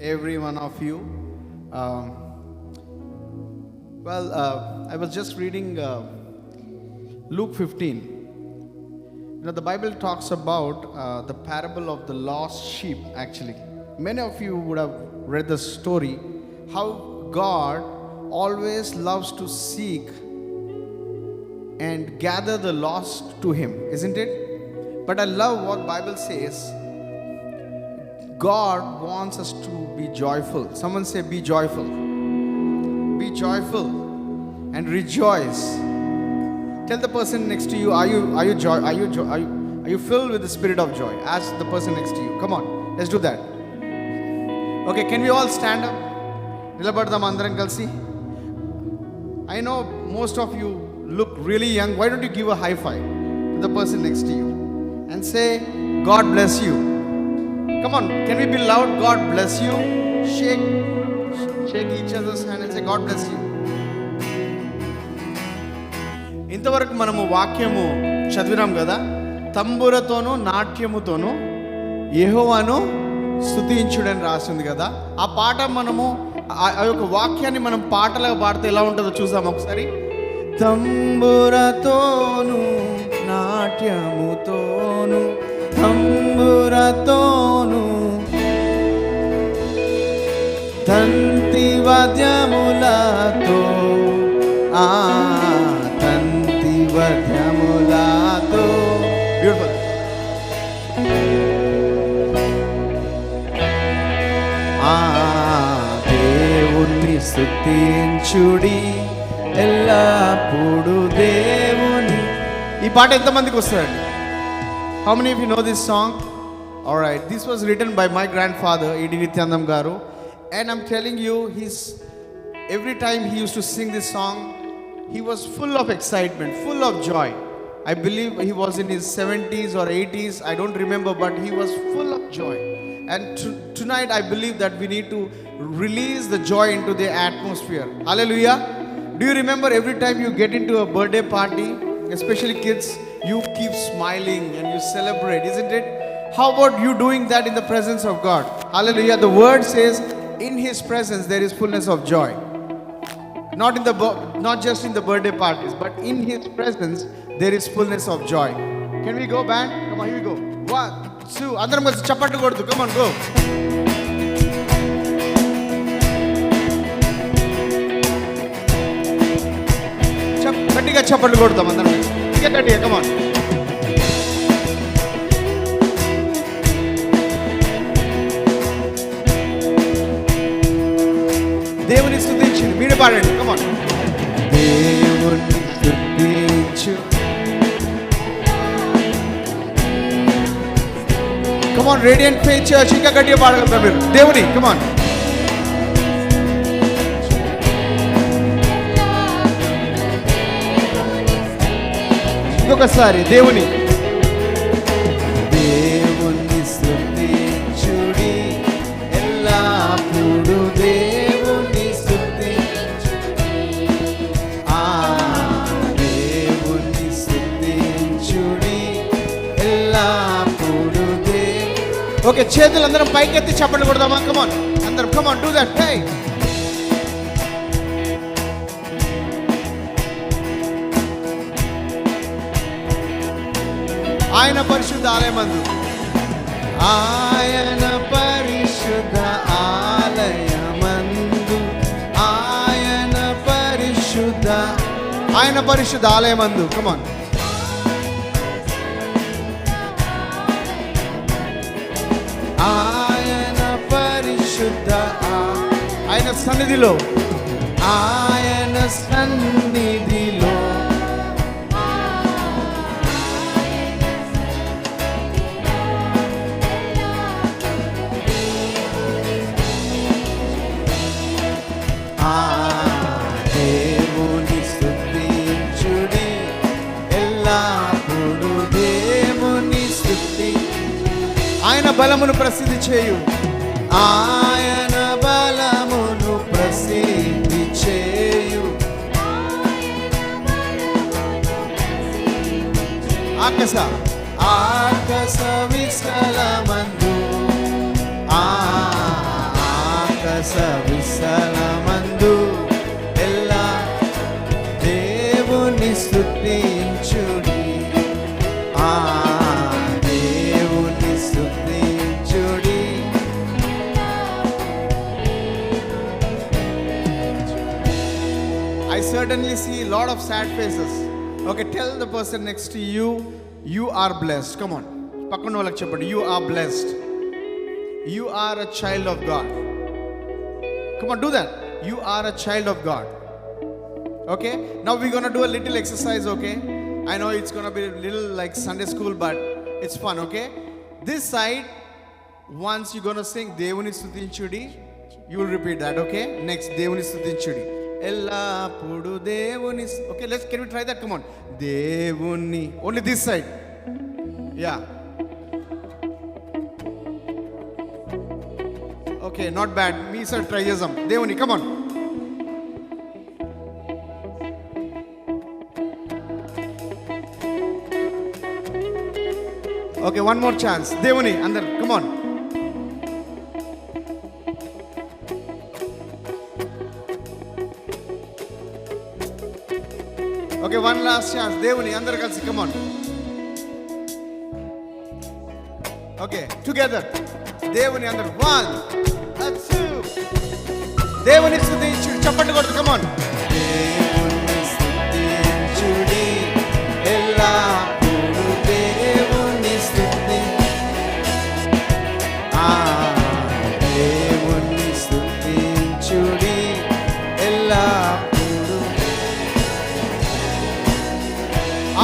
every one of you. Um, I was just reading Luke 15. The Bible talks about the parable of the lost sheep, actually. Many of you would have read the story, how God always loves to seek and gather the lost to Him, isn't it? But I love what Bible says. God wants us to be joyful. Someone say, be joyful. Be joyful and rejoice. Tell the person next to you, are you filled with the spirit of joy? Ask the person next to you. Come on, let's do that. Okay, can we all stand up? Nilabadam andaram kalsi. I know most of you look really young. Why don't you give a high five to the person next to you and say, God bless you. Come on, can we be loud? God bless you. Shake each other's hand and say, God bless you. ఇంతవరకు మనము వాక్యము చదివినాం కదా. తంబురతోనూ నాట్యముతోనూ యెహోవాను స్తుతించుడని రాసింది కదా. ఆ పాట మనము ఆ యొక్క వాక్యాన్ని మనం పాటలుగా పాడితే ఎలా ఉంటుందో చూసాం ఒకసారి. తంబురతోనూ నాట్యముతోనూ తంబురతోనూ తంతి వాద్యములతో తంతి వాద్యములతో బ్యూటిఫుల్. దేవుని స్తుతించుడి ఎల్లప్పుడు దేవుని. ఈ పాట ఎంతమందికి వస్తుందండి? How many of you know this song? All right, this was written by my grandfather, E.D. Nityanandam Garu, and I'm telling you, every time he used to sing this song, he was full of excitement, full of joy. I believe he was in his 70s or 80s, I don't remember, but he was full of joy. And tonight I believe that we need to release the joy into the atmosphere. Hallelujah. Do you remember every time you get into a birthday party, especially kids, you keep smiling and you celebrate, isn't it? How about you doing that in the presence of God? Hallelujah. The word says, in His presence there is fullness of joy. Not just in the birthday parties, but in His presence there is fullness of joy. Can we go, band? Come on, here we go. 1, 2. Andaram kalisi chappattu koddu. Come on, go. గట్టిగా చప్పట్లు కొడతాం అందరం. ఇంకా గట్టిగా, come on. దేవుని స్తుతించండి. మీరు పాడండి. Come on. దేవుని స్తుతించు. Come on, Radiant Faith Church. ఇంకా గట్టిగా పాడగలుగుతారు మీరు. దేవుని. Come on. ఇంకొకసారి దేవుని. దేవుని స్తుతించుడి ఎల్లప్పుడు దేవుని స్తుతించుడి. దేవుని స్తుతించుడి ఎల్లప్పుడు ఓకే, చేతులు అందరం పైకెత్తి చప్పట్లు కొడదామా? కమాన్ అందరం, కమాన్, డూ దట్. హే, ఆయన పరిశుద్ధ ఆలయమందు, ఆయన పరిశుద్ధ ఆలయమందు, ఆయన పరిశుద్ధ ఆలయమందు. కమాన్. ఆయన పరిశుద్ధ ఆయన సన్నిధిలో, ఆయన సన్నిధిలో దేవుని స్తుతించుడి ఎల్లప్పుడు దేవుని స్తుతి. ఆయన బలమును ప్రసిద్ధి చేయు, ఆయన బలమును ప్రసిద్ధి చేయు. ఆకాశ ఆకాశ విశాలమందు విసలమందు ఎల్లా దేవుని స్తుతించుడి, ఆ దేవుని స్తుతించుడి. I certainly see a lot of sad faces. Okay, tell the person next to you, you are blessed. Come on. పక్కన వాళ్ళకి చెప్పండి, you are blessed. You are a child of God. Come on, do that. You are a child of God. Okay? Now we're going to do a little exercise, okay? I know it's going to be a little like Sunday school, but it's fun, okay? This side, once you're going to sing Devuni Stutinchudi, you will repeat that, okay? Next, Devuni Stutinchudi. Ellapudu Devuni. Okay, can we try that? Come on. Devuni. Only this side. Yeah. Okay, not bad. Me sir, try chesam. Devuni, come on. Okay, one more chance. Devuni, andar, come on. Okay, one last chance. Devuni, andar kalsi, come on. Okay, together. Devuni, andar. 1, 2. Devuni స్తుతించుడి, చప్పట్లు కొడుతూ, come on. దేవుని స్తుతించుడి, ఎల్లప్పుడూ దేవుని స్తుతి, ఆ దేవుని స్తుతించుడి, ఎల్లప్పుడూ.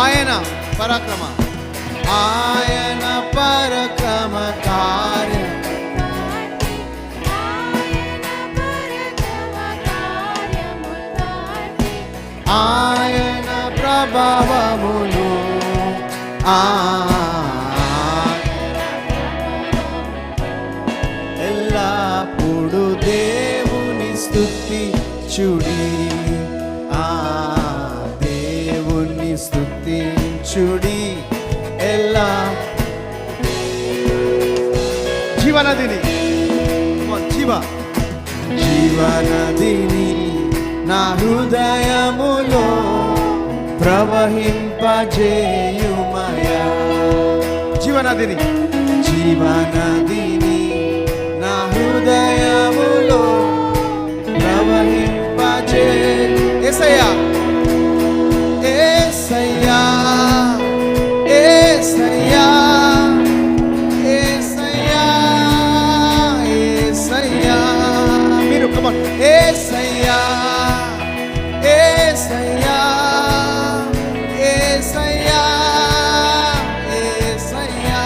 ఆయన పరాక్రమ, ఆయన పరాక్రమ కార్యం, ఆయన ప్రభావములు, ఎల్లప్పుడు దేవుని స్తుతించుడి, ఆ దేవుని స్తుతించుడి, ఎల్లా. జీవనదిని, జీవనదిని నా హృదయములో ప్రవహింపజేయుమయా. జీవనదిని, జీవనదిని నా హృదయములో ప్రవహింపజే. యేసయ్యా, యేసయ్యా, యేసయ్యా, యేసయ్యా, యేసయ్యా. మీరు come on. యేసయ్యా, యేసయ్యా, యేసయ్యా, యేసయ్యా.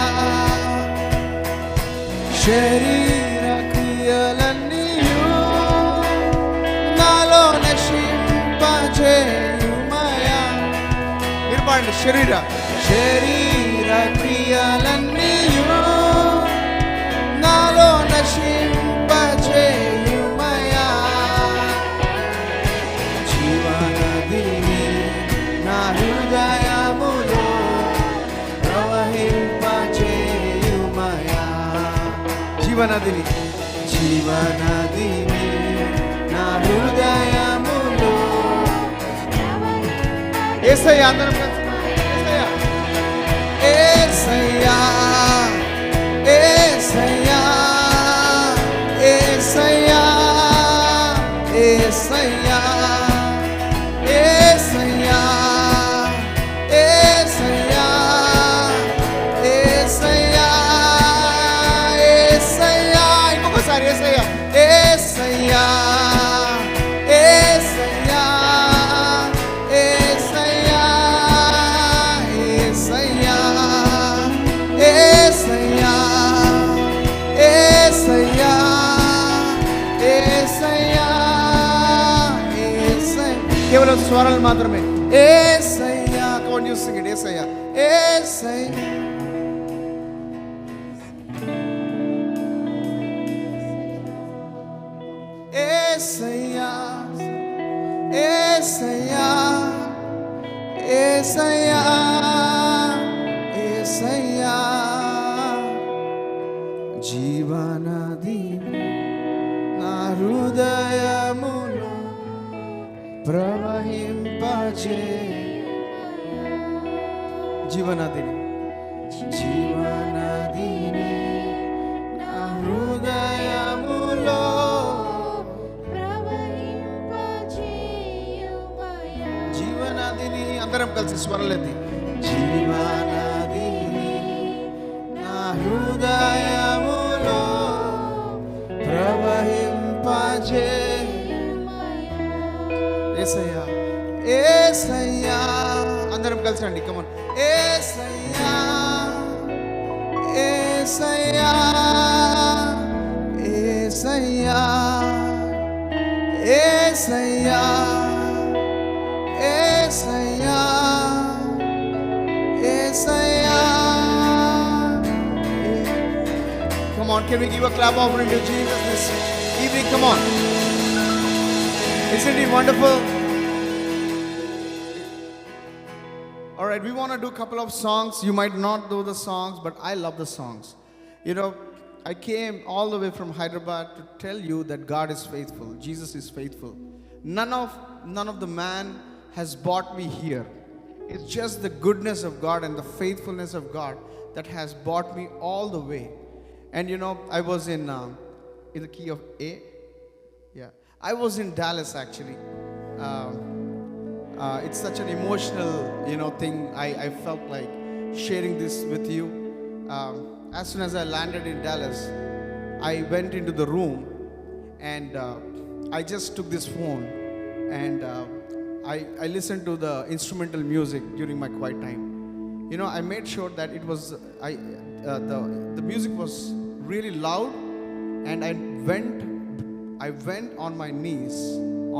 శరీర క్రియలన్నీయు నాలో నశింపజేయుమయా. మీరు పాడండి, శరీర క్రియలన్నీయు నాలో నశింపజేయుమయా. జీవనదిని నా హృదయములో ప్రవహింపజేయుమయా. జీవనదిని, జీవనదిని నా హృదయములో. యేసయ్యా, అందరం కలిసి యేసయ్యా, యేసయ్యా, యేసయ్యా, యేసయ్యా, యేసయ్యా, యేసయ్యా, యేసయ్యా, యేసయ్యా. ఇంకొకసారి యేసయ్యా, యేసయ్యా, యేసయ్యా, యేసయ్యా, యేసయ్యా, యేసయ్యా, యేసయ్యా, యేసయ్యా, యేసయ్యా. కేవలం స్వరాలు మాత్రమే. యేసయ్యా, come on, you sing it. యేసయ్యా, యేసయ్యా. యేసయ్యా, యేసయ్యా, యేసయ్యా, యేసయ్యా. జీవనది నా హృదయములో ప్రవహింపజే జీవనదిని జీవనదిని నా హృదయములో జీవనదిని అందరం కలిసి స్వరలెత్తి జీవనదిని నా హృదయములో ప్రవహింపజే యేసయ్యా యేసయ్యా అందరం కలిసి రండి come on Yesayya Yesayya Yesayya Yesayya Yesayya Yesayya. Come on, can we give a clap offering to Jesus this evening? Come on. Isn't he wonderful? All right, we want to do a couple of songs. You might not know the songs, but I love the songs. You know, I came all the way from Hyderabad to tell you that God is faithful. Jesus is faithful. None of the man has brought me here. It's just the goodness of God and the faithfulness of God that has brought me all the way. And you know, I was in the key of A. Yeah, I was in Dallas actually. It's such an emotional, thing. I felt like sharing this with you. As soon as I landed in Dallas, I went into the room and I just took this phone and I listened to the instrumental music during my quiet time. You know, I made sure that it was the music was really loud, and I went on my knees.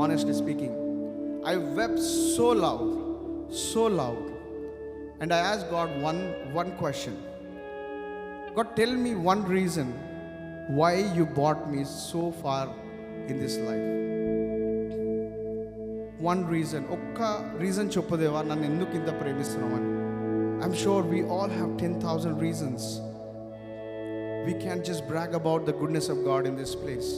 Honestly speaking, I wept so loud, and I asked God one question. God, tell me one reason why you brought me so far in this life. One reason. Okka reason choppodeva nannu enduku inta premistunavani. I'm sure we all have 10,000 reasons. We can't just brag about the goodness of God in this place.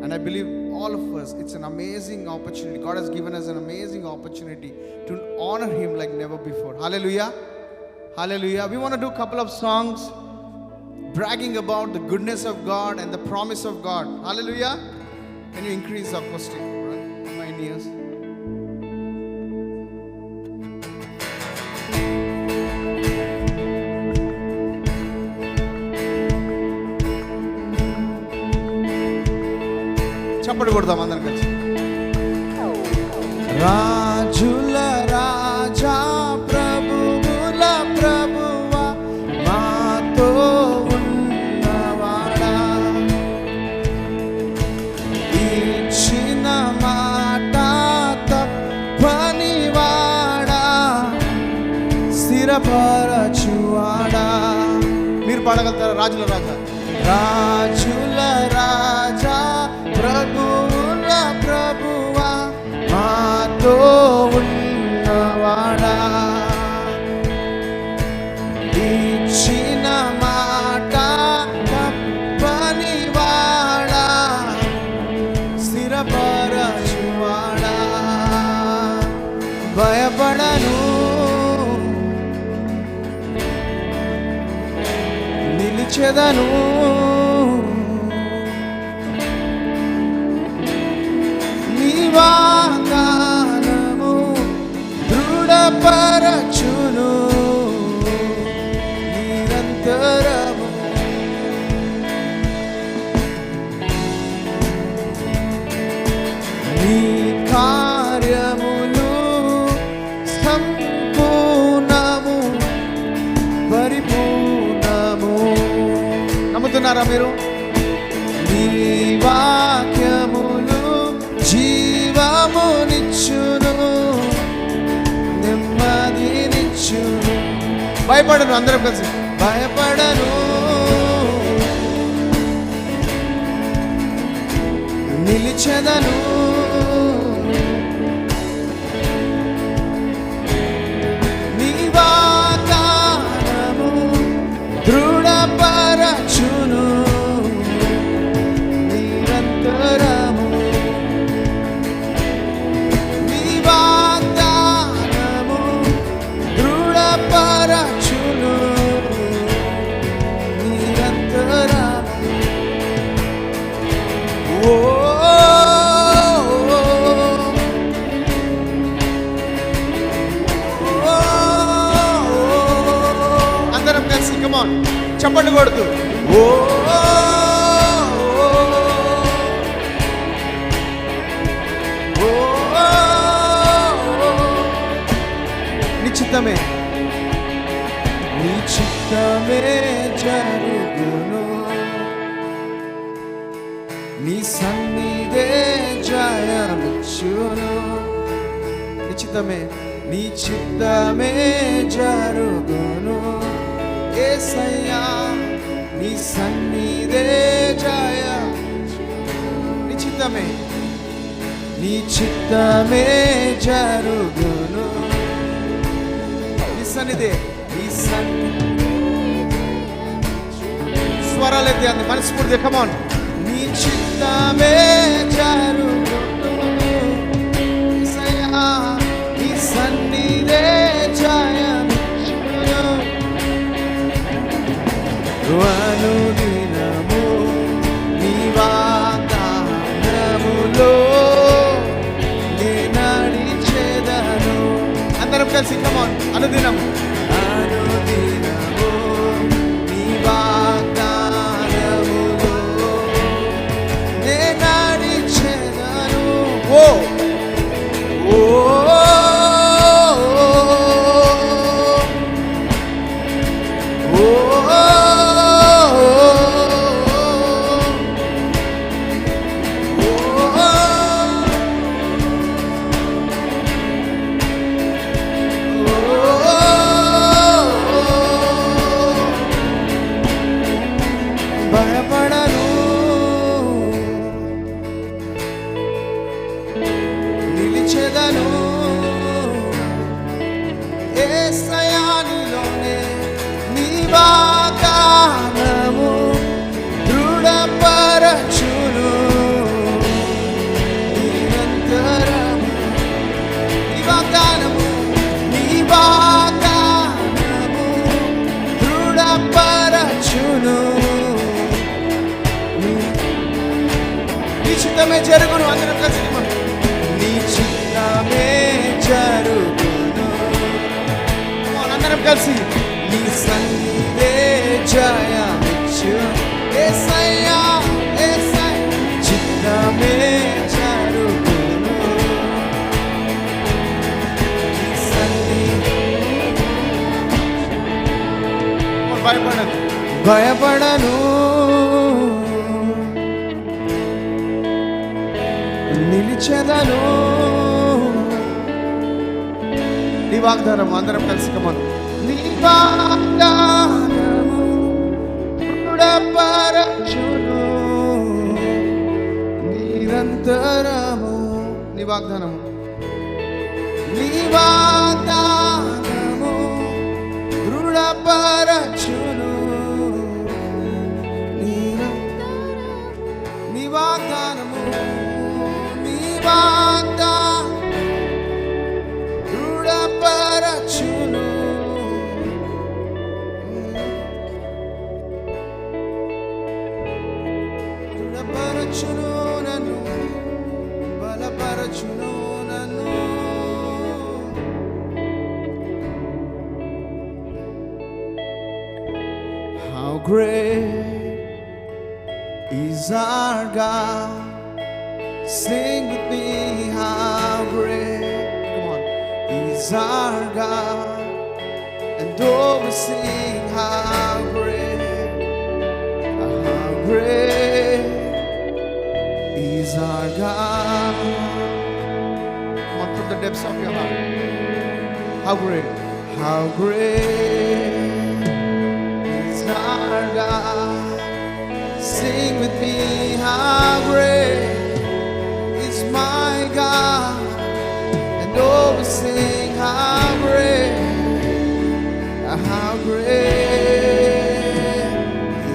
And I believe all of us, it's an amazing opportunity. God has given us an amazing opportunity to honor Him like never before. Hallelujah. Hallelujah. We want to do a couple of songs bragging about the goodness of God and the promise of God. Hallelujah. Can you increase the acoustic? On my ears. చప్పటి కొడదాం అందరం కలిసి. రాజుల రాజా ప్రభువుల ప్రభువా మాతో ఉన్నవాడా ఇచ్చిన మాట తప్పనివాడా స్థిరపరచువాడా. మీరు పాడగలుగుతారా? రాజుల రాజా రాజుల రాజా ప్రభువుల ప్రభువా మాతో ఉన్నవాడా ఇచ్చిన మాట తప్పనివాడా స్థిరపరచువాడా. భయపడను నిలిచెదను వాగ్దానము దృఢపరచును నిరంతరము. నీ కార్యములు సంపూర్ణము పరిపూర్ణము. నమ్ముతున్నారా మీరు? నీ వాక్యములు జీవమునిచ్చును నెమ్మదినిచ్చును. భయపడను. అందరం కలిసి భయపడను నిలిచెదను నీ వాగ్దానము దృఢపరచును నిరంతరము. చప్పట్లు కొడుతూ ఓ చిత్తమే నీ చిత్తమే జరుగును నీ సన్నిధే జయమిచ్చును నీ చిత్తమే జరుగును యేసయ్యా నీ సన్నిధే జయ నీ చిత్తమే జరుగును సన్నిధి స్వరాలైతే అంది మనస్ఫూర్తి కమాన్ నీ చిత్తమే జరుగును యేసయ్యా నీ సన్నిధే జయమిచ్చును అనుదినము నీ వాగ్దానములో నే నడిచెదను అందరం కలిసి కమాన్ అనుదినము నీ వాగ్దానములో నే నడిచెదను ఓ ఓ భయపడను నిలిచెదను యేసయ్యా నీలోనే నీ వాగ్దానము దృఢపరచును నిరంతరము నీ వాగ్దానము దృఢపరచును నీ చిత్తమే జరుగును అందరం కలిసి నీ చిత్తమే జరుగును అందరం కలిసి నీ సన్నిధే జయమిచ్చు యేసయ్యా చిత్తమే జరుగును నీ సన్నిధి భయపడను నిలిచెదను నీ వాగ్దానం అందరం కలిసి కమను నీ వాగ్దానము దృఢపరచును నిరంతరము నీ వాగ్దానము దృఢపరచును నీ వాగ్దానము దృఢపరచును నన్ను బలపరచును నన్ను How great is our God. Sing with me, how great, come on, is our God. And though we sing, how great is our God. Come on, from the depths of your heart. How great is our God. Sing with me, how great is my God. And oh, we sing, how great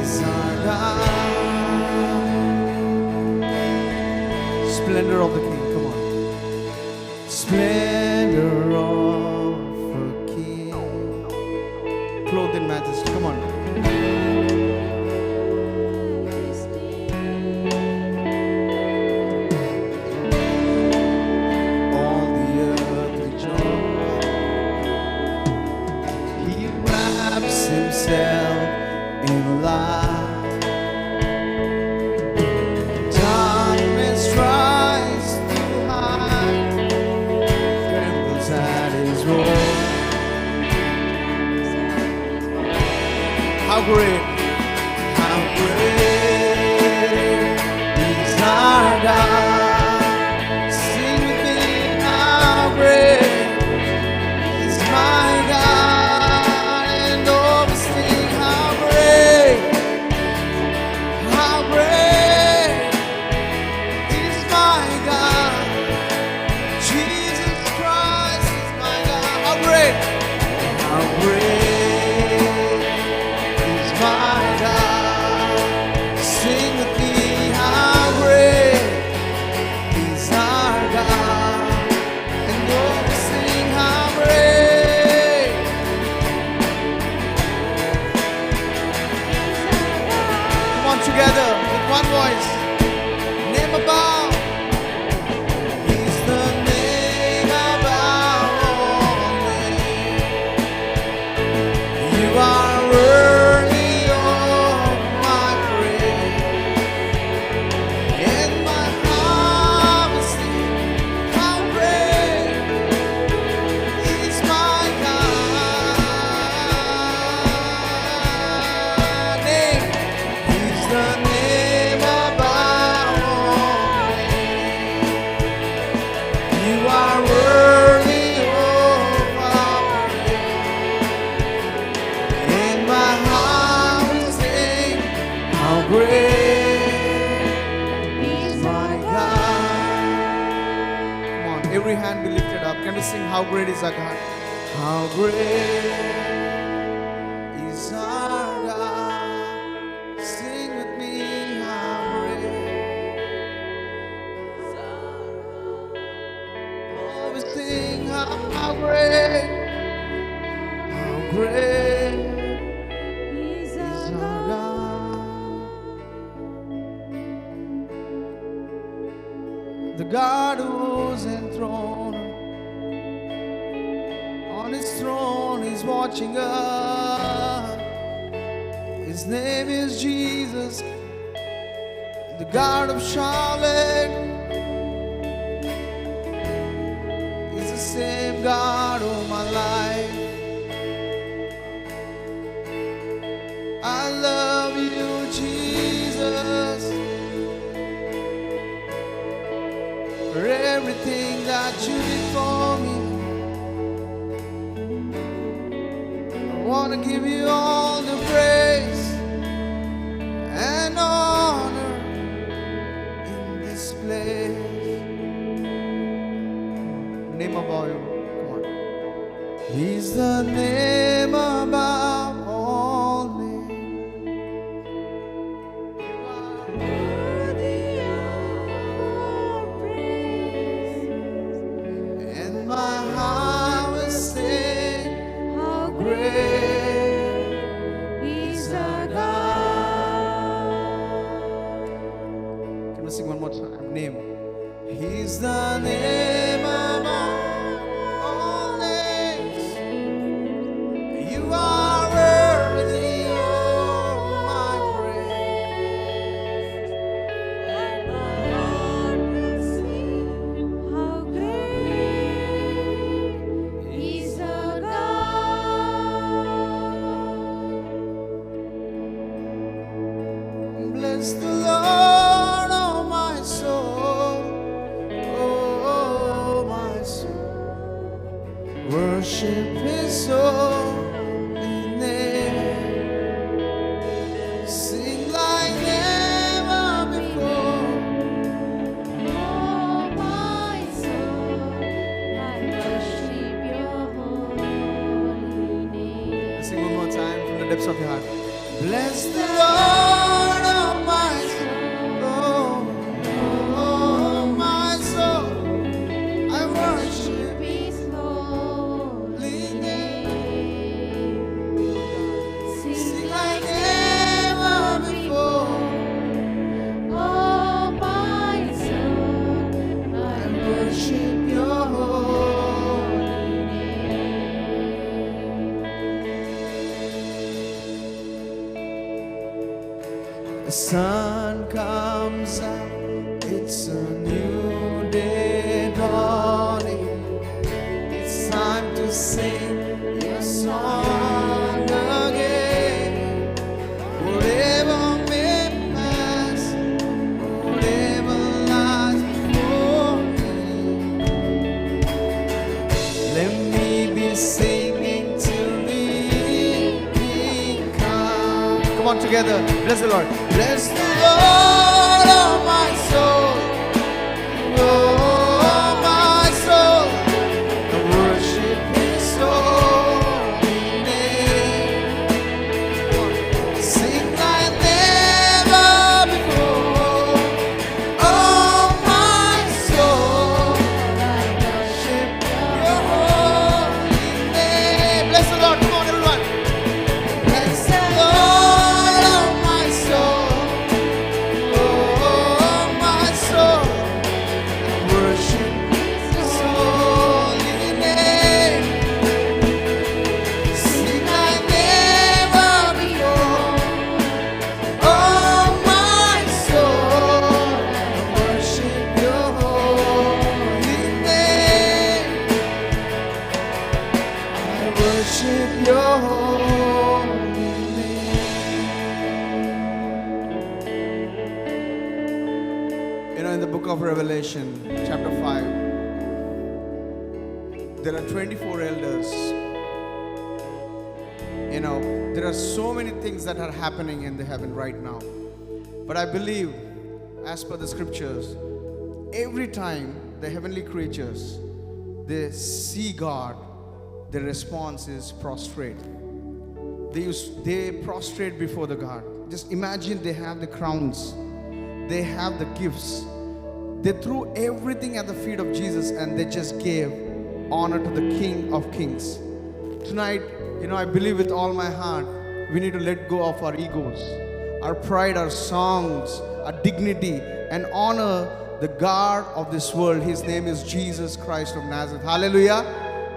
is our God. Splendor of the King, come on. Splendor of the King, clothed in majesty, come on. Himself in light. great, how great is our God. Sing with me, how great is my God. And oh, we sing, how great is my God. Jesus Christ is my God. How great is my God. Sing with me, how great is our God. And oh, we sing, how great. Come on, together with one voice. Name above. He's the name above all names. You are worthy of my praise. And my heart will sing, how great is my God. Name. He's the name above all names. You are worthy of our praise. And my heart will sing, how great is my God. Come on, every hand be lifted up. Can we sing, how great is our God? How great is our God. Sing with me, how great. Oh, we sing, how great is our God. The God who's enthroned on his throne is watching us. His name is Jesus, the God of Charlotte. He's the same God of my life. I love you, Jesus, for everything that you did for me. I want to give you all the praise and honor in this place. Name above you. Come on. He's the name above all names. You are worthy of our praise. And my heart will sing, how great is our God. Can we sing one more time? Name. He's the name above all names. You are worthy of my praise. And my heart will sing, how great is our God. Bless the Lord, oh my soul, oh my soul. Worship His holy name. Sing like never before. Oh, my soul, I worship your holy name. Sing one more time from the depths of your heart. Bless the Lord, oh my soul, oh my soul. I worship His holy name. name. Sing like never before. Oh, my soul, I Worship your holy name. The sun comes up, it's a new day dawning. It's time to sing your song again. together. Bless the Lord. Bless the Lord, oh my soul. Oh my soul. Worship His holy name. Sing like never before. Oh my soul. Worship Your holy name. Bless the Lord. Come on, everyone. Bless the Lord, oh my soul. Oh my soul. Worship His holy name. Sing like never before. Oh my soul. Worship Your holy name. I worship Your holy name. You know, in the book of Revelation, chapter 5, there are 24 elders. You know, there are so many things that are happening in the heaven right now. But I believe, as per the scriptures, every time the heavenly creatures, they see God, their response is prostrate. They prostrate before the God. Just imagine they have the crowns, they have the gifts. They threw everything at the feet of Jesus and they just gave honor to the King of Kings. Tonight, you know, I believe with all my heart, we need to let go of our egos, our pride, our songs, our dignity, and honor the God of this world. His name is Jesus Christ of Nazareth. Hallelujah.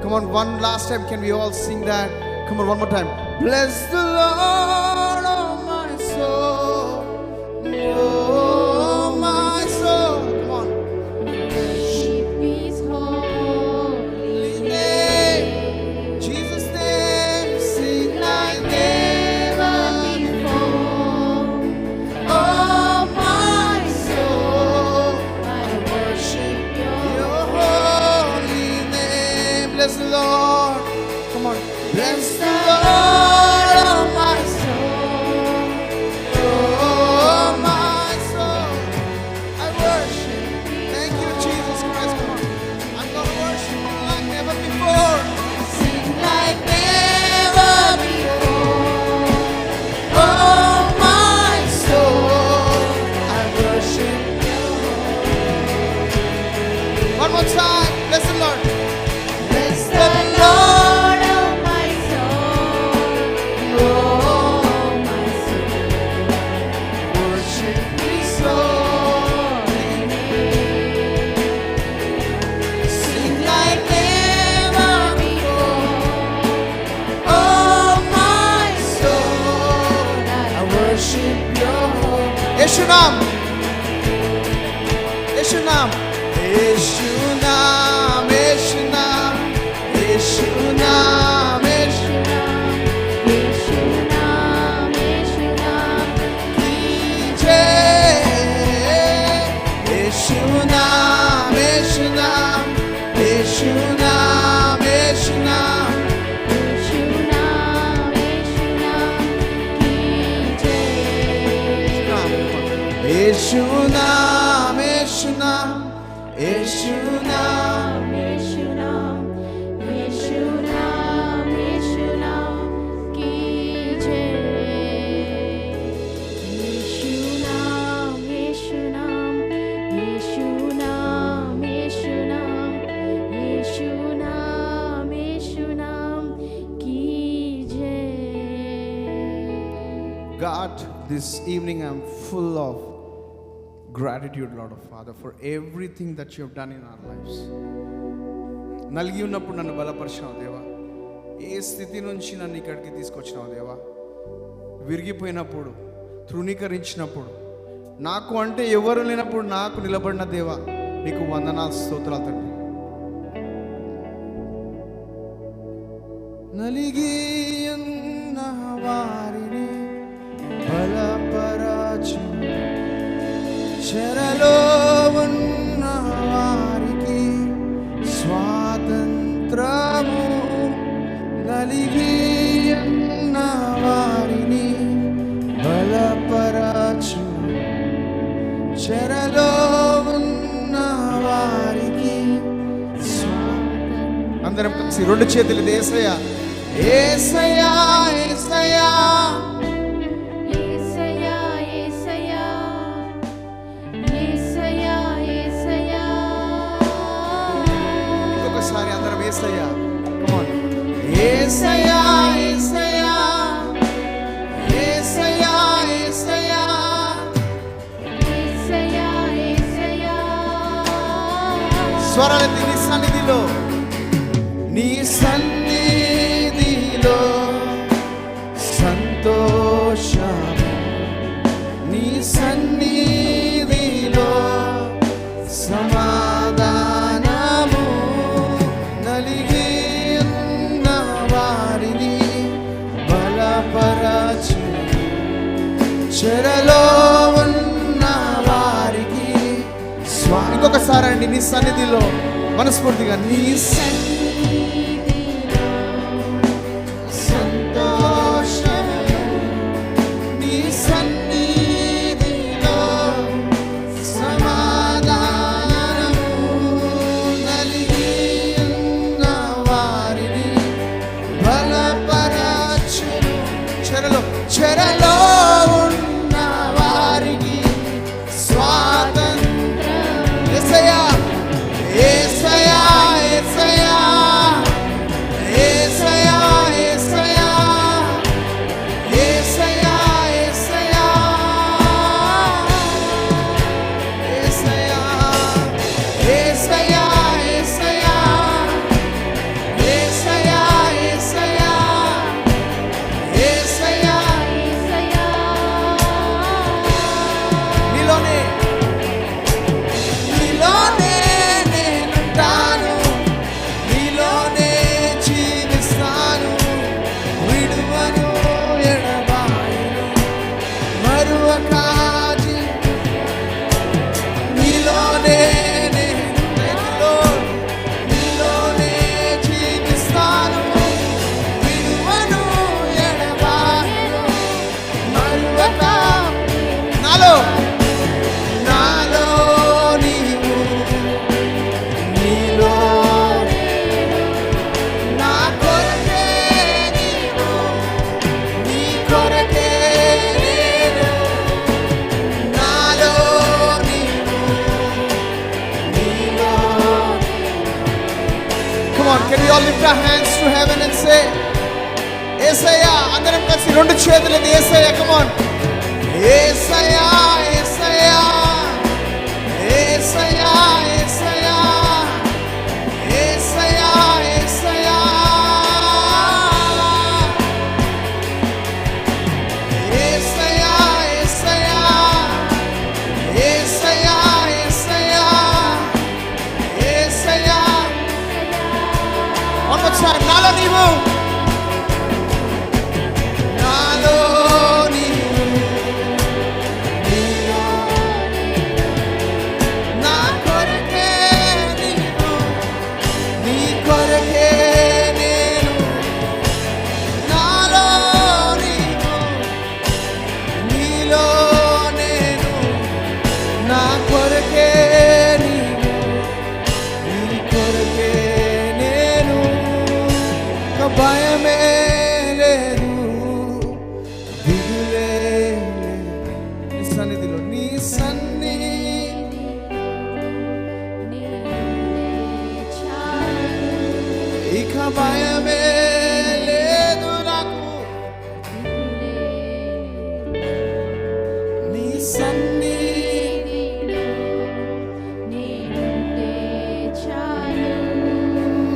Come on, one last time, can we all sing that? Come on, one more time. Bless the Lord, oh my soul. Oh my soul. Come on. Worship His holy Name. Jesus' name. Sing like never before. Oh my soul. I worship Your holy name. Bless the Lord. Come on. Bless the Lord, oh my soul. Oh my soul. I worship. Thank you, Jesus Christ. Come on. I'm gonna worship you like never before. Sing like never before. Oh my soul. I worship you. One more time. Bless the Lord. Bless the Lord, oh my soul. Oh my soul. Worship His holy name. Sing like never before. Oh my soul, I worship Your holy. Yeshu naam. Yeshu naam. Yeshu naam. Yeshu naam. Yeshu naam. Yeshu Yeshu naam, Yeshu naam, ki jai. Yeshu naam. Yeshu naam. Yeshu naam. Yeshu naam. Yeshu naam, Yeshu naam, ki jai. Yeshu naam. Yeshu naam. Yeshu naam. Yeshu naam, Yeshu naam, Yeshu naam, ki jai. Yeshu naam, Yeshu naam, Yeshu naam, Yeshu naam, Yeshu naam, Yeshu naam, ki jai. God, this evening I'm full of gratitude, Lord of Father, for everything that you have done in our lives. నలిగి ఉన్నప్పుడు నన్ను బలపరిచినావు దేవా. ఏ స్థితి నుంచి నన్ను ఇక్కడికి తీసుకొచ్చినావు దేవా. విరిగిపోయినప్పుడు, తృణీకరించినప్పుడు, నాకు అంటే ఎవరు లేనప్పుడు నాకు నిలబడిన దేవా, నీకు వందనాలు, స్తోత్రాలు తండ్రి. నలిగి ఉన్న వారిని బలపరచు, చెరలో ఉన్న వారికి స్వాతంత్రము, నలిగి ఉన్న వారిని బల చెరలో ఉన్న వారికి అందరం కలిసి రెండు చేతులు యేసయ్యా యేసయ్యా యేసయ్యా యేసయ్యా యేసయ్యా యేసయ్యా యేసయ్యా ఇంకొకసారి అందరం యేసయ్యా కమ్ ఆన్ యేసయ్యా యేసయ్యా యేసయ్యా యేసయ్యా యేసయ్యా యేసయ్యా స్వరాలెత్తి నీ సన్నిధిలో నీ సన్నిధిలో సంతోషం నీ సన్నిధిలో సమాధానము నలిగి ఉన్న వారిని బలపరచు చెరలో ఉన్న వారికి ఇంకొకసారి అండి నీ సన్నిధిలో మనస్ఫూర్తిగా నీ చెరలో ఉన్న వారికి స్వాతంత్రం యేసయ్యా యేసయ్యా యేసయ్యా యేసయ్యా యేసయ్యా యేసయ్యా యేసయ్యా యేసయ్యా యేసయ్యా యేసయ్యా యేసయ్యా యేసయ్యా యేసయ్యా నీలోనే నేనుంటాను నీలోనే జీవిస్తాను విడువను ఎడబాయను మరువక నీలోనే నీలోనే జీవిస్తాను విడువను ఎడబాయను మరువక నాలో నీవు నీలో నా కొరకే నీవు నీ కొరకే నేను నాలో నీవు నీలో Come on, can we all lift our hands to heaven and say యేసయ్యా అందరం కలిసి రెండు చేతులు ఎత్తి యేసయ్యా come on Yesayya Yesayya Yesayya Yesayya Yesayya Yesayya Yesayya Yesayya Yesayya Yesayya Yesayya one more time నాలో నీవు నాలో నీవు నీలో నా కొరకే నీవు నీ కొరకే నేను నాలో నీవు నీలో నేను నా కొరకే నీవు నీ కొరకే నేను ఇక భయమే లేదు దిగులే లేదు నీ సన్నిధిలో నీ ఇక భయమే లేదు నాకు నీ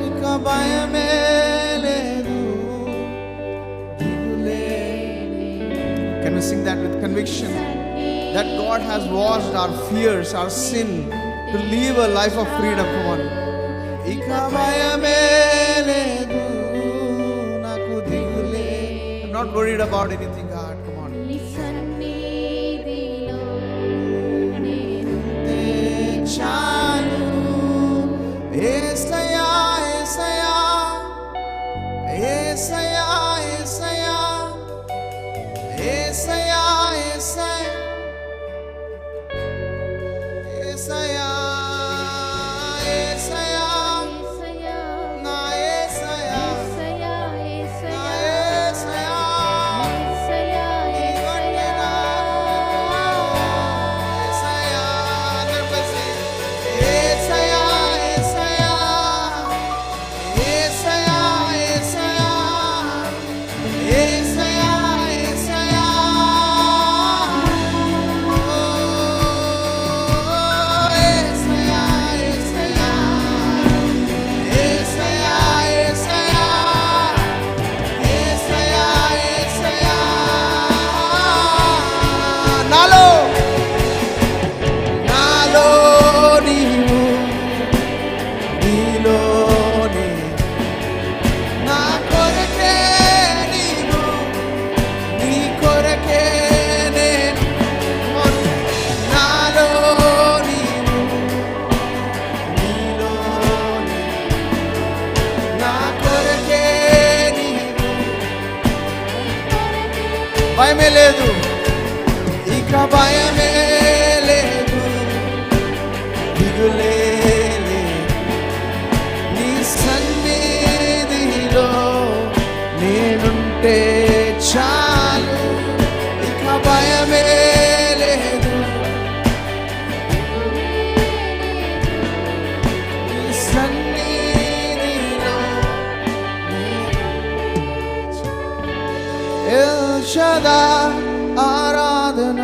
ఇక భయమే లేదు దిగులే Can we sing that with conviction? That God has washed our fears, our sin, to live a life of freedom. Come on. ఇక భయమే లేదు నాకు దిగులే. I'm not worried about anything, God. Come on. చాలు యేసయ్యా యేసయ్యా యేసయ్యా యేసయ్యా యేసయ్యా యేసయ్యా భయమే లేదు, ఇక భయమే లేదు, దిగులే లేదు. నీ సన్నిధిలో నేనుంటే చాలు, ఇక భయమే లేదు. నీ సన్నిధిలో ఎల్ షదాయ్ ఆరాధన,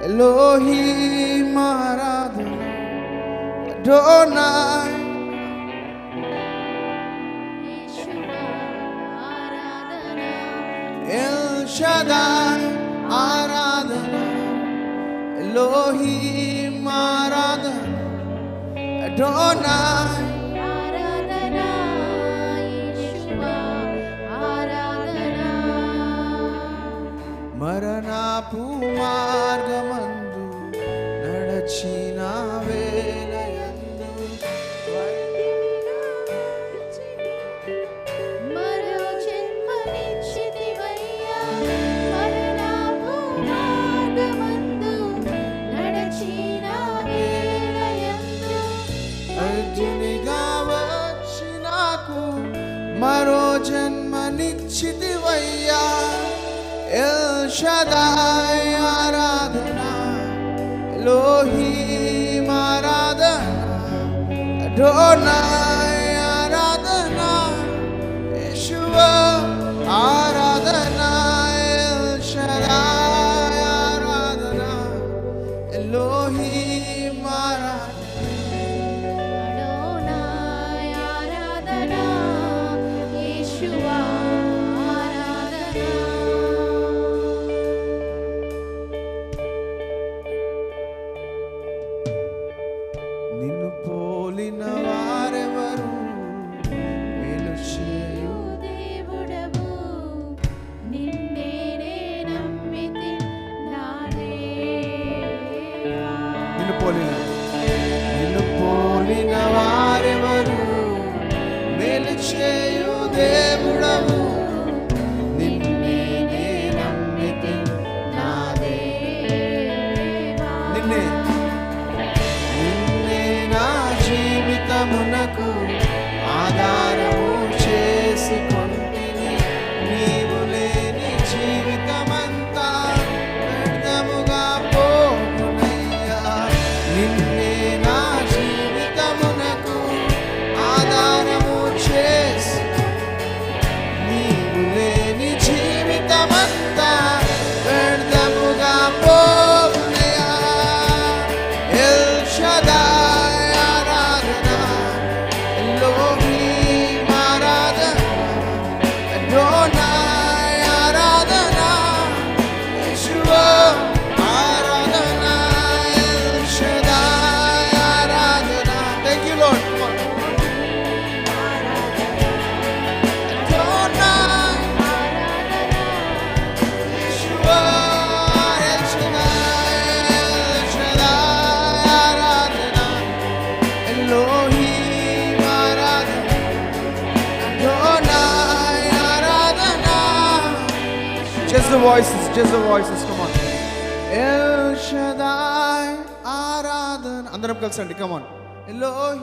ఎలోహీం ఆరాధన, అడోనాయ్ ఎల్ షదాయ్ ఆరాధన, ఎలోహీం ఆరాధన, అడోనాయ్ మరణపు మార్గమందు నడచిన వేళయందు మరో జన్మనిచ్చితివయ్యా, మరణపు మార్గమందు నడచిన వేళయందు అర్జునిగా వచ్చి నాకు మరో జన్మనిచ్చితివయ్యా. ఎల్ షదాయ్ ఆరాధన, ఎలోహీం ఆరాధన, అడోనాయ్ ఆరాధన, యేషువా ఆరాధన. ఎల్ షదాయ్ ఆరాధన, ఎలోహీం ఆరాధన. అడోనాయ్ ఆరాధన, యేషువా ఆరాధన. నిన్ను పోలిన వారెవరు, మేలు చేయు దేవుడవు, నిన్నే నే నమ్మితి నా దేవా. నిన్ను పోలిన వారెవరు, మేలు చేయు దేవుడవు, నిన్నే నే నమ్మితి నా దేవా. నిన్నే నిన్నే నా జీవితమునకు ఆధారము చేసుకొంటిని. నీవు లేని జీవితమంతా వ్యర్థముగా పోవునయ్యా. నిన్నే నా జీవితమునకు ఆధారము చేసి, నీవు లేని జీవితమంతా వ్యర్థముగా పోవునయ్యా. ఎల్ షదాయ్ ఆరాధన, ఎలోహీం ఆరాధన, అడోనాయ్ ఆరాధన, యేషువా ఆరాధన. ఎల్ షదాయ్ ఆరాధన. Thank you, Lord. Come on. Adonai Yeshua L షదాయ్, L షదాయ్ ఆరాధన, ఎలోహీం ఆరాధన, అడోనాయ్ ఆరాధన. Just the voices, come on. L షదాయ్ ఆరాధన. అందరం కలిసండి, come on. ఎలోహీ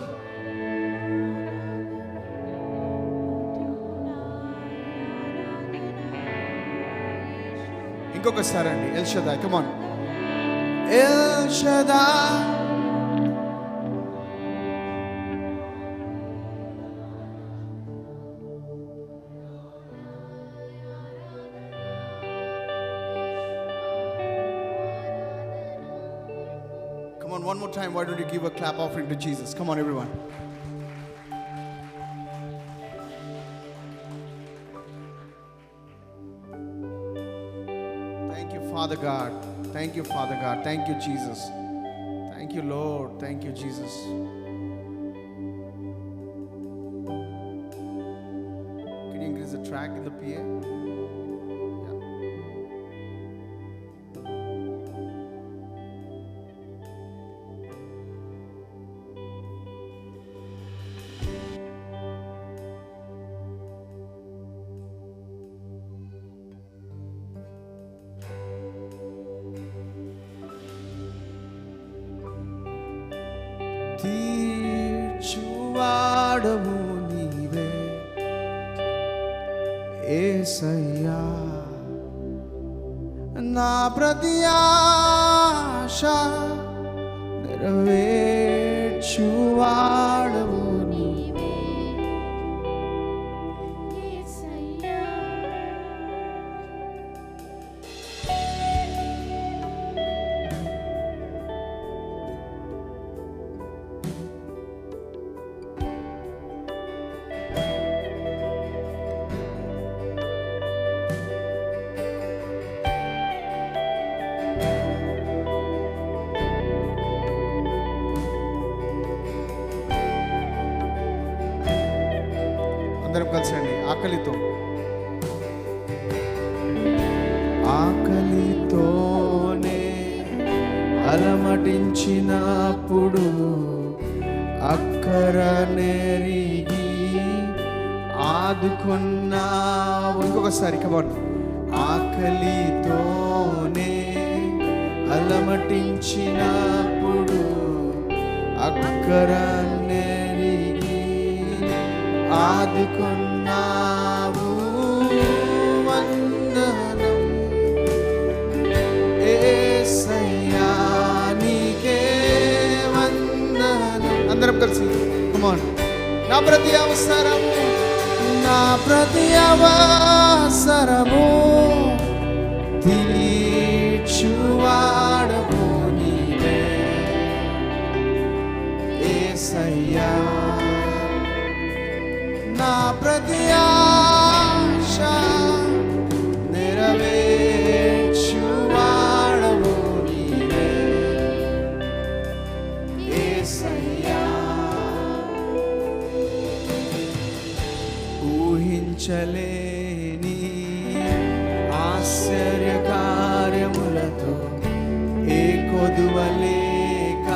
ఇంకొకసారి అండి. L షదాయ్, come on. L షదాయ్. Come on, one more time. Why don't you give a clap offering to Jesus? Come on, everyone. Thank you, Father God. Thank you, Father God. Thank you, Jesus. Thank you, Lord. Thank you, Jesus. Can you increase the track in the PA? Yeah. యేసువాడవు నీవే యేసయ్యా నా ప్రతి ఆశ నెరవేర్చువాడవు నీవే యేసయ్యా అందరం కలిసండి ఆకలితో ఆకలితోనే అలమటించినప్పుడు అక్కర నెరిగి ఆదుకున్నావు. ఇంకొకసారి కమాన్. ఆకలితోనే అలమటించినప్పుడు అక్కర నెరిగి ఆదుకున్నావు. వందనం యేసయ్యా నీకే వందనం. అందరం కలిసి కమాన్. నా ప్రతి అవసరము తీర్చువాడవు నీవే యేసయ్యా నా ప్రతి ఆశ నెరవేర్చువాడవు నీవే యేసయ్యా ఊహించలేని ఆశ్చర్య కార్యములతో ఏ కొదువలేక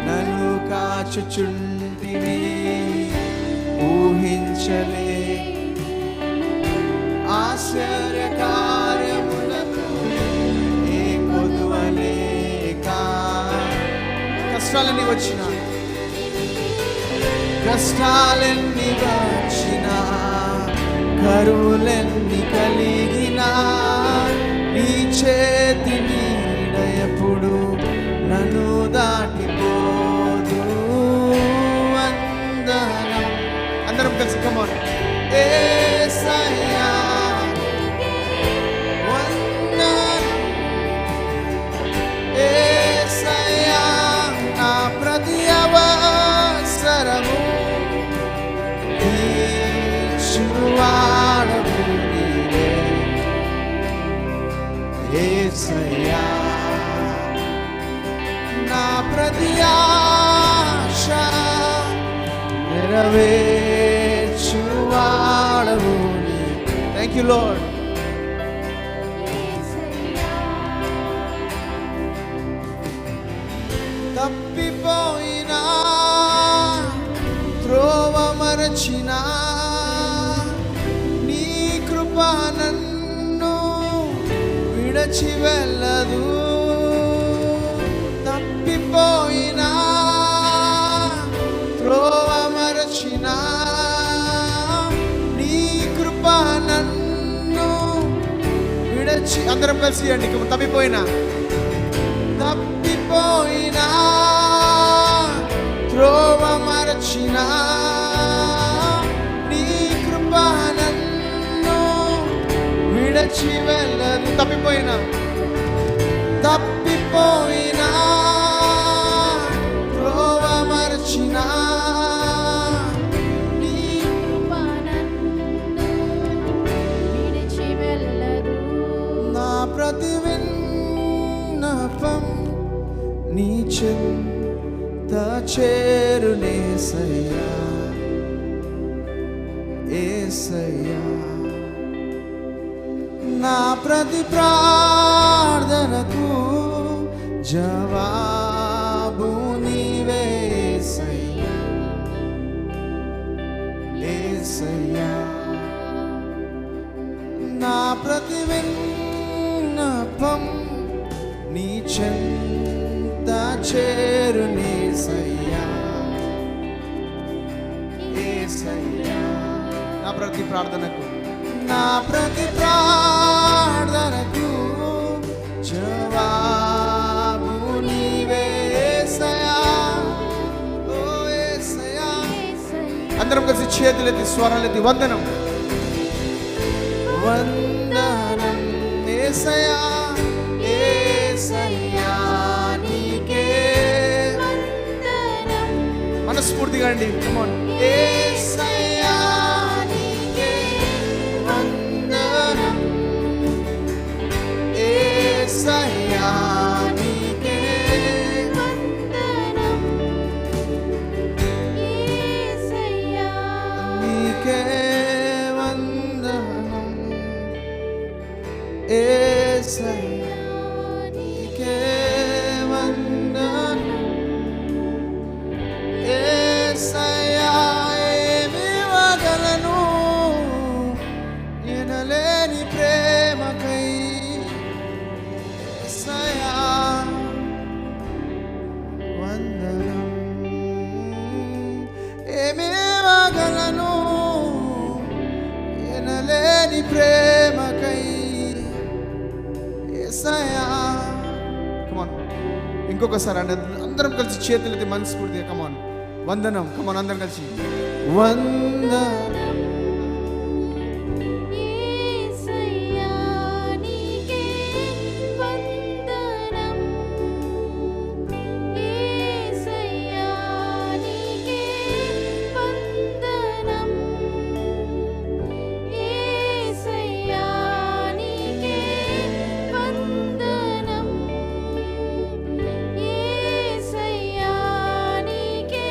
నన్ను కాచుచుంటివి. ఊహించలే ఆశ్చర్య కార్యములతో ఏ కొదువలేక కష్టాలన్నీ వచ్చిన కరువులెన్ని కలిగినా నీ చేతి నీడ ఎప్పుడు నన్ను దాటిపోదు. వందనం. అందరం కలిసి కమాన్. యేసయ్యా వందనం యేసయ్యా నా ప్రతి అవసరము తీర్చువాడవు నీవే యేసయ్యా నా ప్రతి ఆశ నెరవేర్చువాడవు నీవే. Thank you lord. తప్పిపోయినా త్రోవ మరచినా నీ కృప నన్ను విడచి వెళ్ళదు. తప్పిపోయినా త్రోవ మరచినా నీ కృప నన్ను విడచి. అందరం కలిసి అండి. తప్పిపోయినా త్రోవ మరచినా నీ కృప నన్ను విడచి వెళ్ళదు. తప్పిపోయినా త్రోవ మరచినా నీ కృప నన్ను విడిచి వెళ్ళదు. నా ప్రతి విన్నపం నీ చెంత చేరునేసయ్యా యేసయ్యా నా ప్రతి ప్రార్థనకు జవాబు నీవే యేసయ్యా యేసయ్యా నా ప్రతి విన్నపం నీ చెంత చేరునేసయ్యా యేసయ్యా. నా ప్రతి ప్రార్థనకు జవాబు నీవే యేసయ్యా. ఓ యేసయ్యా. అందరం కలిసి చేతులెత్తి స్వరాలెత్తి వందనం వందనం యేసయ్యా యేసయ్యా నీకే మనస్ఫూర్తిగా అండి. కమాన్ యేసయ్యా నీకే వందనం యేసయ్యా నీకే వందనం యేసయ్యా నీకే వందనం యేసయ్యా నీకే వందనం యేసయ్యా. ఏమివ్వగలను ఎనలేని ప్రేమకై యేసయ్యా వందనం. ఏమివ్వగలను ఎనలేని ప్రేమకై యేసయ్యా. కమాన్ ఇంకొకసారి అండి అందరం కలిసి చేతులెత్తి మనస్ఫూర్తిగా కమాన్ వందనం. కమాన్ అందరం కలిసి వందనం యేసయ్యా నీకే వందనం యేసయ్యా నీకే వందనం యేసయ్యా నీకే వందనం యేసయ్యా నీకే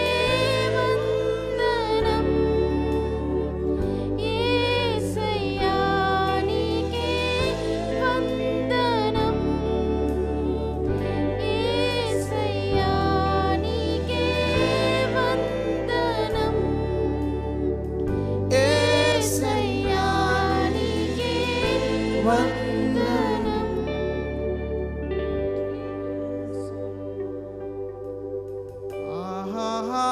వందనం యేసయ్యా నీకే వందనం యేసయ్యా నీకే వందనం యేసయ్యా నీకే వందనం. ఆహాహా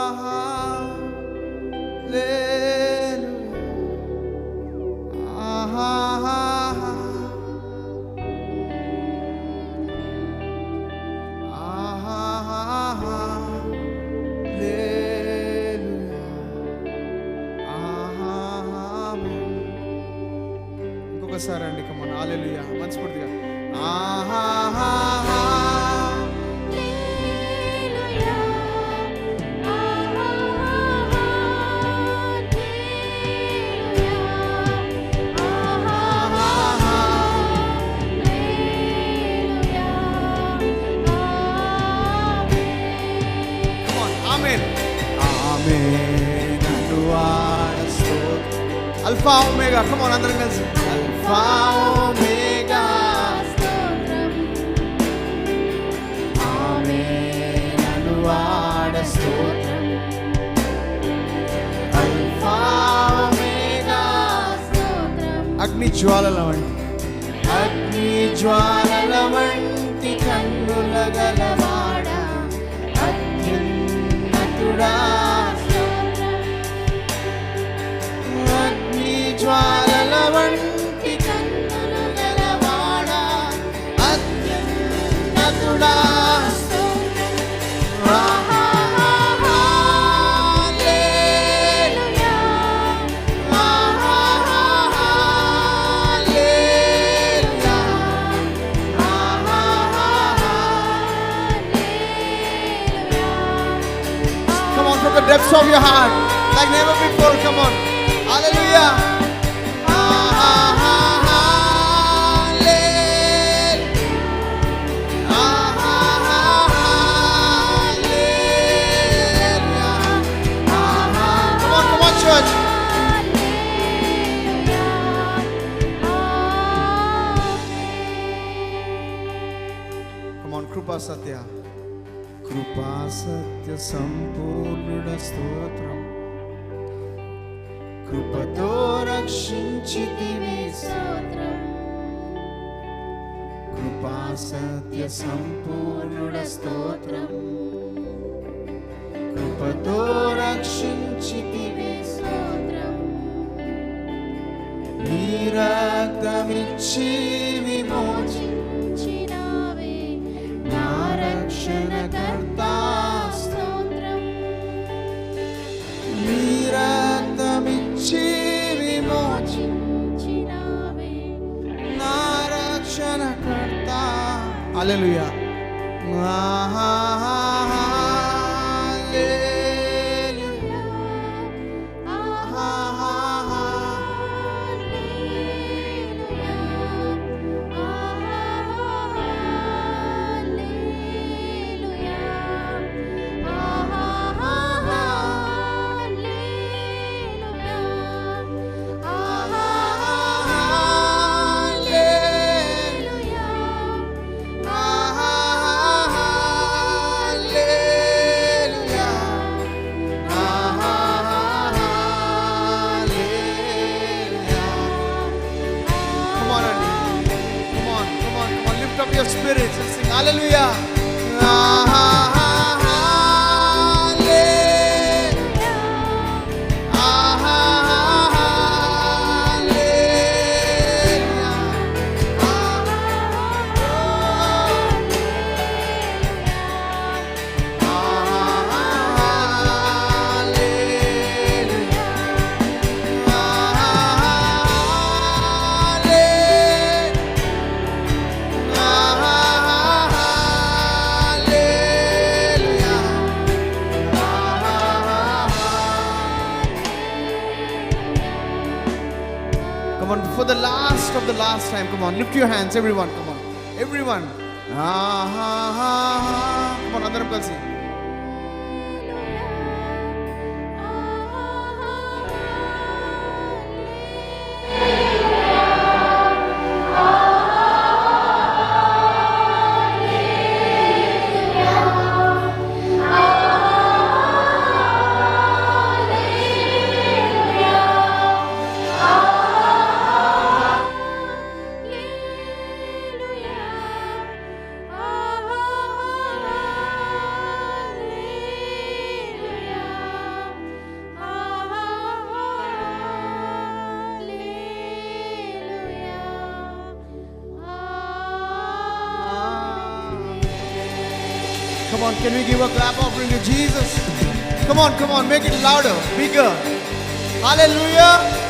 హల్లెలూయా. ఆహాహా ఆహాహా హల్లెలూయా. ఆహామెన్. ఇంకొకసారి అండి కమాన్ హల్లెలూయా మనస్ఫూర్తిగా ఆహాహా హల్లెలూయా ఆమేన్ ఆమేన్ అనువాడ స్తోత్రం. అల్ఫా ఒమేగా కమాన్ అందరం కలిసి అల్ఫా ఒమేగా ఆమేన్ అనువాడ స్తోత్రం. అల్ఫా ఒమేగా అగ్ని జ్వాలల వంటి అగ్ని జ్వాలల వంటి కన్నుల గలవాడా అత్యున్నతుడా. అగ్ని జ్వాలల వంటి కన్నుల గలవాడా అత్యున్నతుడా. Come on, from the depths of your heart, like never before. Come on, hallelujah. Come on, church. Come on, Krupa Satya. కృపా సత్య సంపూర్ణుడ స్తోత్రం. కృపతో రక్షించితివి కృపా సత్య సంపూర్ణుడ స్తోత్రం. కృపతో రక్షించితివి రక్తమిచ్చి విమోచించినావే నా రక్షణకర్త స్తోత్రం నీ రక్తమిచ్చి విమోచించినావే నా రక్షణకర్త. హల్లెలూయా. Your spirits and sing hallelujah. Come on, for the last of the last time, come on, lift your hands, everyone, come on, everyone. Come on, andaram kalsi. Come on, can we give a clap offering to Jesus? Come on, make it louder, bigger. Hallelujah.